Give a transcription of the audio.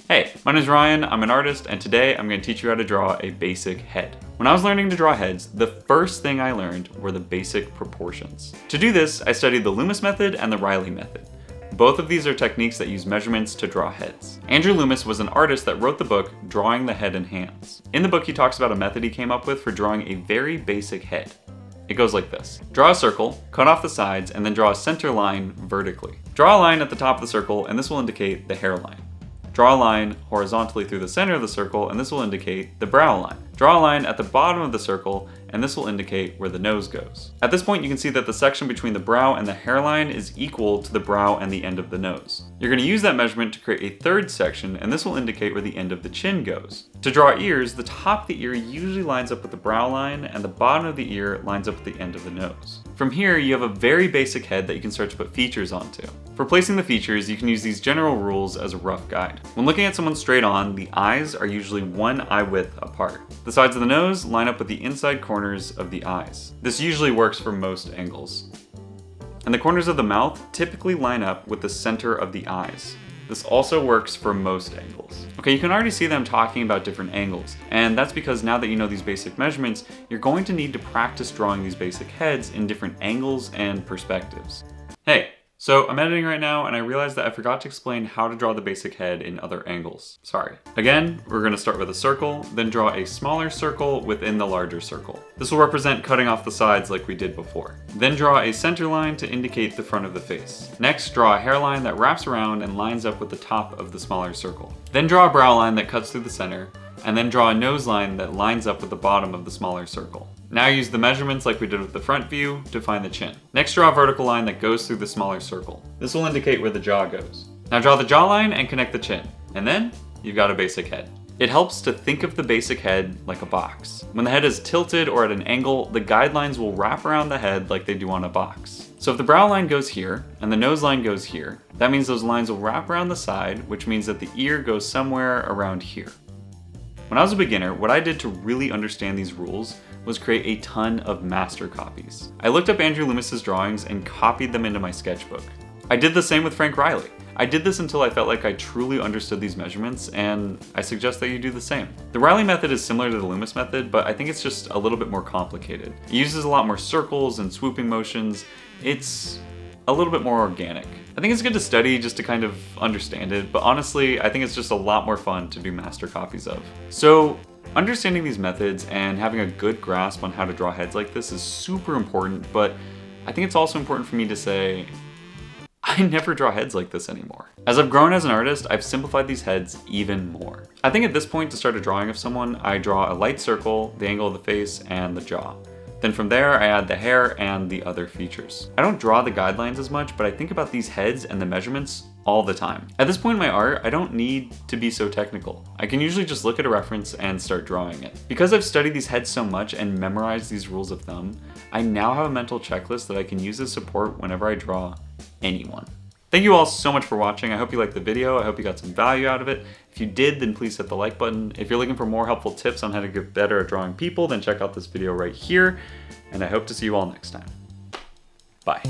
Hey, my name is Ryan, I'm an artist, and today I'm going to teach you how to draw a basic head. When I was learning to draw heads, the first thing I learned were the basic proportions. To do this, I studied the Loomis method and the Riley method. Both of these are techniques that use measurements to draw heads. Andrew Loomis was an artist that wrote the book Drawing the Head and Hands. In the book, he talks about a method he came up with for drawing a very basic head. It goes like this. Draw a circle, cut off the sides, and then draw a center line vertically. Draw a line at the top of the circle, and this will indicate the hairline. Draw a line horizontally through the center of the circle, and this will indicate the brow line. Draw a line at the bottom of the circle, and this will indicate where the nose goes. At this point, you can see that the section between the brow and the hairline is equal to the brow and the end of the nose. You're going to use that measurement to create a third section, and this will indicate where the end of the chin goes. To draw ears, the top of the ear usually lines up with the brow line, and the bottom of the ear lines up with the end of the nose. From here, you have a very basic head that you can start to put features onto. For placing the features, you can use these general rules as a rough guide. When looking at someone straight on, the eyes are usually one eye width apart. The sides of the nose line up with the inside corners of the eyes. This usually works for most angles. And the corners of the mouth typically line up with the center of the eyes. This also works for most angles. Okay, you can already see them talking about different angles, and that's because now that you know these basic measurements, you're going to need to practice drawing these basic heads in different angles and perspectives. Hey, so I'm editing right now and I realized that I forgot to explain how to draw the basic head in other angles. Sorry. Again, we're going to start with a circle, then draw a smaller circle within the larger circle. This will represent cutting off the sides like we did before. Then draw a center line to indicate the front of the face. Next, draw a hairline that wraps around and lines up with the top of the smaller circle. Then draw a brow line that cuts through the center, and then draw a nose line that lines up with the bottom of the smaller circle. Now use the measurements like we did with the front view to find the chin. Next, draw a vertical line that goes through the smaller circle. This will indicate where the jaw goes. Now draw the jawline and connect the chin, and then you've got a basic head. It helps to think of the basic head like a box. When the head is tilted or at an angle, the guidelines will wrap around the head like they do on a box. So if the brow line goes here and the nose line goes here, that means those lines will wrap around the side, which means that the ear goes somewhere around here. When I was a beginner, what I did to really understand these rules was create a ton of master copies. I looked up Andrew Loomis's drawings and copied them into my sketchbook. I did the same with Frank Riley. I did this until I felt like I truly understood these measurements, and I suggest that you do the same. The Riley method is similar to the Loomis method, but I think it's just a little bit more complicated. It uses a lot more circles and swooping motions. It's a little bit more organic. I think it's good to study just to kind of understand it, but honestly, I think it's just a lot more fun to do master copies of. So, understanding these methods and having a good grasp on how to draw heads like this is super important, but I think it's also important for me to say, I never draw heads like this anymore. As I've grown as an artist, I've simplified these heads even more. I think at this point, to start a drawing of someone, I draw a light circle, the angle of the face, and the jaw. Then from there, I add the hair and the other features. I don't draw the guidelines as much, but I think about these heads and the measurements all the time. At this point in my art, I don't need to be so technical. I can usually just look at a reference and start drawing it. Because I've studied these heads so much and memorized these rules of thumb, I now have a mental checklist that I can use as support whenever I draw anyone. Thank you all so much for watching. I hope you liked the video. I hope you got some value out of it. If you did, then please hit the like button. If you're looking for more helpful tips on how to get better at drawing people, then check out this video right here. And I hope to see you all next time. Bye.